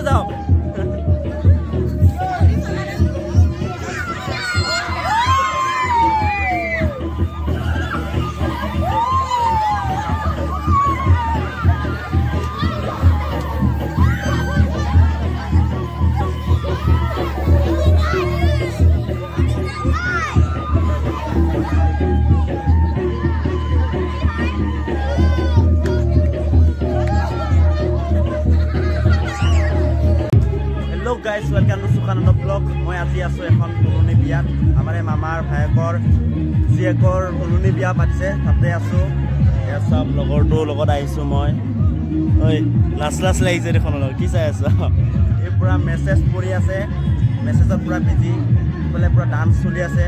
যাও guys, welcome to Sukhananda vlog. Moi আজি আছো এখন কলনি বিয়াত আমাৰ মামাৰ ভাইকৰ জিয়েকৰ কলনি বিয়া পাতিছে তাতে আছো এ সব লগৰটো লগত আহিছো মই ঐ লাস লাগিছে দেখোন কি চাই আছো এই পুৰা মেছেজ পঢ়ি আছে মেছেজত পুৰা বিজি বলে পুৰা ডান্স চলি আছে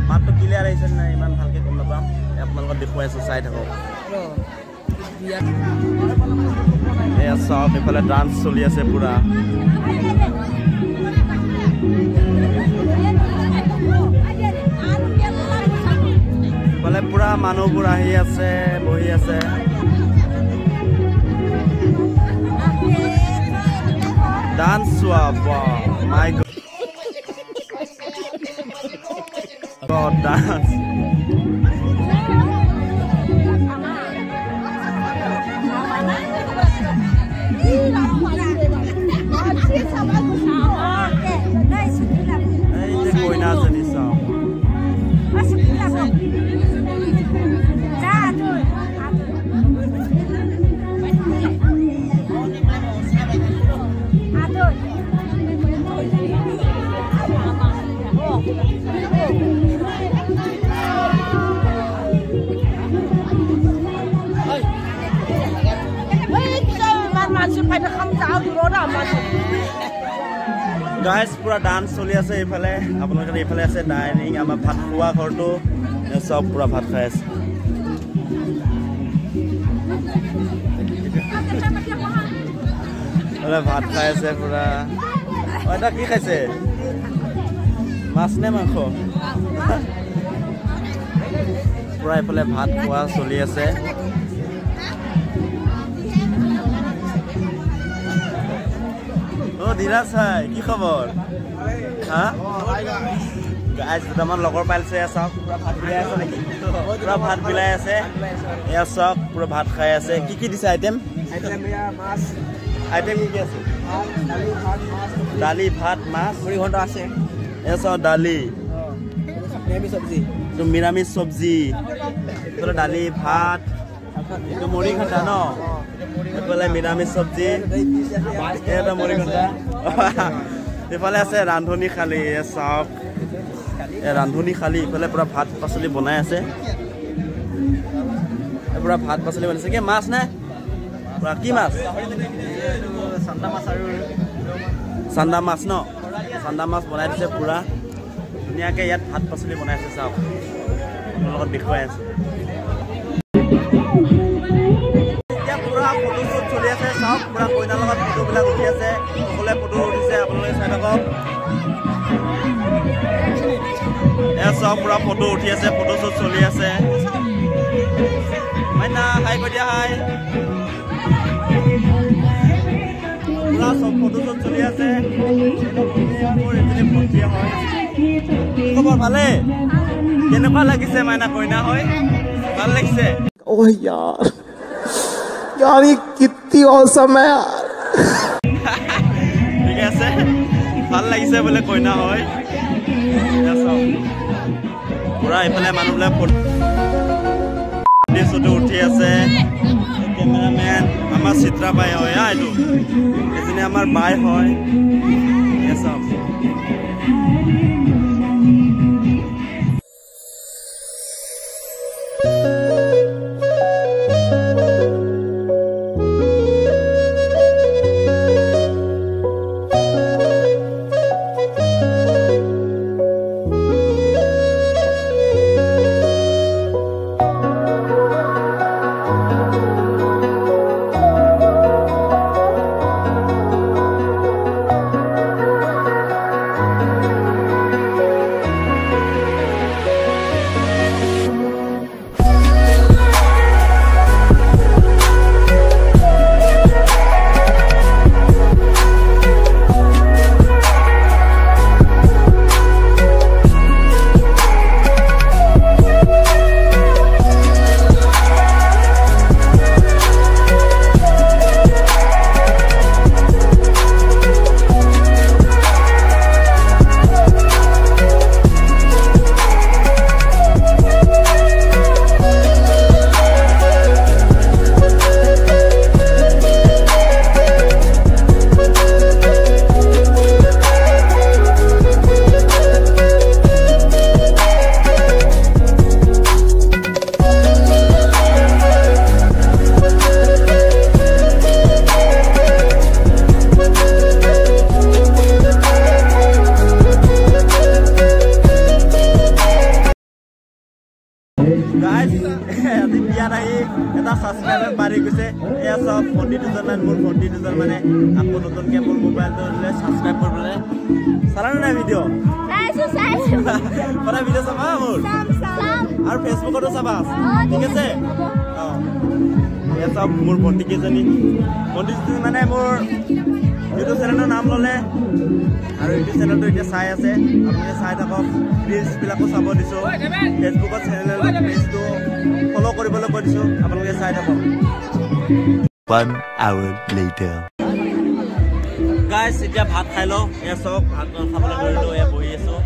মাতটো ক্লিয়াৰ আহিছে না ইমান ভালকে গম নাপাম আপোনালোকক দেখুৱাই আছো চাই থাকক এ সব এফালে ডান্স চলি আছে পুৰা বলে পুৰা মানুহবোৰ আহি আছে বহি আছে dance my God dance Guys, pura dance choli ase efale apnalok efale ase dining ama bhat khua ghortu sob pura bhat khai ase ala bhat khai ase pura oita ki khaise mas ne mankho pura efale bhat khua choli ase Diras hai ki khabar ha guys taman logor pailse asok pura bhat bilai ase neki pura bhat bilai ase ya sok pura bhat khai ase ki dise item ya mas item ki ase dali bhat mas mori ghonta ase ya so dali to miramis sabji to dali bhat to mori ghonta no এফালে মিৰামিছ সবজি এটা মৰি ঘণ্টা এফালে আছে ৰান্ধনি খালি চাওক ৰান্ধনি খালি এফালে পুৰা ভাত পাচলি বনাই আছে পুৰা ভাত পাচলি বনাইছে কি মাছ নে পুৰা কি মাছ চান্দা মাছ ন চান্দা মাছ বনাই দিছে পুৰা ধুনীয়াকৈ ইয়াত ভাত পাচলি বনাই আছে চাওক আপোনাৰ লগত দেখুৱাই আছে ফটো শ্বুট চলি আছে চাওক পুৰা কইনাৰ লগত ফটোবিলাক উঠি আছে সকলোৱে ফটো উঠিছে আপোনালোকে চাই থাকক এয়া চাওক পুৰা ফটো উঠি আছে ফটো শ্বুট চলি আছে মাইনা হাই কৈ দিয়া হাই পুৰা চব ফটো শ্বুট চলি আছে খবৰ ভালে কেনেকুৱা লাগিছে মাইনা কইনা হয় ভাল লাগিছে ओ यार ये कितनी औसम है यार ठीक আছে ভাল লাগিছে বলে কইনা হয় পুৰা ইফালে মানুহবিলাক ফটো উঠি আছে কেমেৰামেন আমাৰ চিত্ৰা বাই হয় এইটো এজনী আমাৰ বাই হয় এসব সাবস্ক্ৰাইবাৰ বাড়ি গৈছে এয়া সব ভণ্টি দুজনমান মোৰ ভণ্টি দুজন মানে আকৌ নতুনকৈ মোৰ মোবাইলটো সাবস্ক্ৰাইব কৰিবলৈ চালানে নাই ভিডিঅ' চাইছো পৰা ভিডিঅ' চাবা মোৰ আৰু ফেচবুকতো চাবা ঠিক আছে এয়া সব মোৰ ভণ্টি কেইজনী মানে মোৰ ইউটিউব চেনেলৰ নাম ল'লে আৰু ইউটিউব চেনেলটো এতিয়া চাই আছে আপোনালোকে চাই থাকক ৰিলছবিলাকো চাব দিছোঁ ফেচবুকত চেনেলৰ পেজটো ফ'ল' কৰিবলৈ কৈ দিছোঁ আপোনালোকে চাই থাকক 1 hour later গাইছ এতিয়া ভাত খাই লওঁ এয়া চব ভাত খাবলৈ ধৰিলোঁ এয়া বহি আছোঁ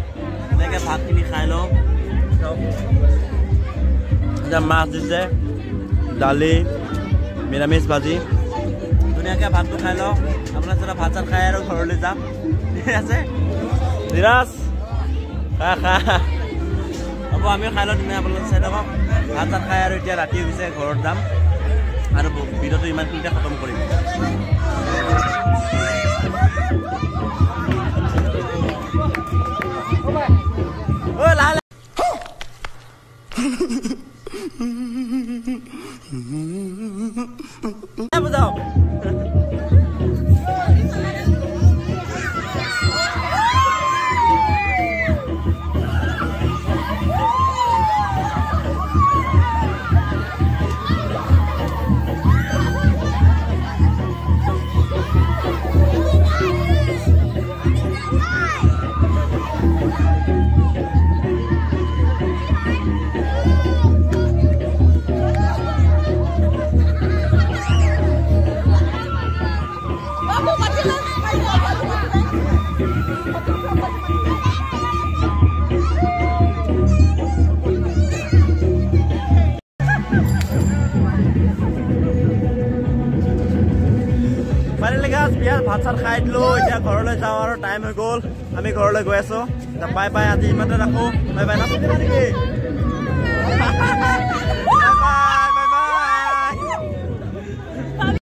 এনেকৈ ভাতখিনি খাই লওঁ চব এতিয়া মাছ দিছে দালি নিৰামিষ ভাজি ধুনীয়াকৈ ভাতটো খাই লওঁ আপোনাৰ চাই ভাত চাত খাই আৰু ঘৰলৈ যাম ঠিক আছে ধীৰাজ খা খা হ'ব আমিও খাই লওঁ ধুনীয়া আপোনালোকে চাই থাকক ভাত চাত খাই আৰু এতিয়া ৰাতি হৈছে ঘৰত যাম আৰু ভিডিঅ'টো ইমানখিনিতে খতম কৰিম ঐ লাহে বুজাও বিয়াৰ ভাত চাত খাই দিলোঁ এতিয়া ঘৰলৈ যাওঁ আৰু টাইম হৈ গ'ল আমি ঘৰলৈ গৈ আছোঁ বাই বাই আজি ইমানতে ৰাখোঁ বাই বাই নাচিবা নেকি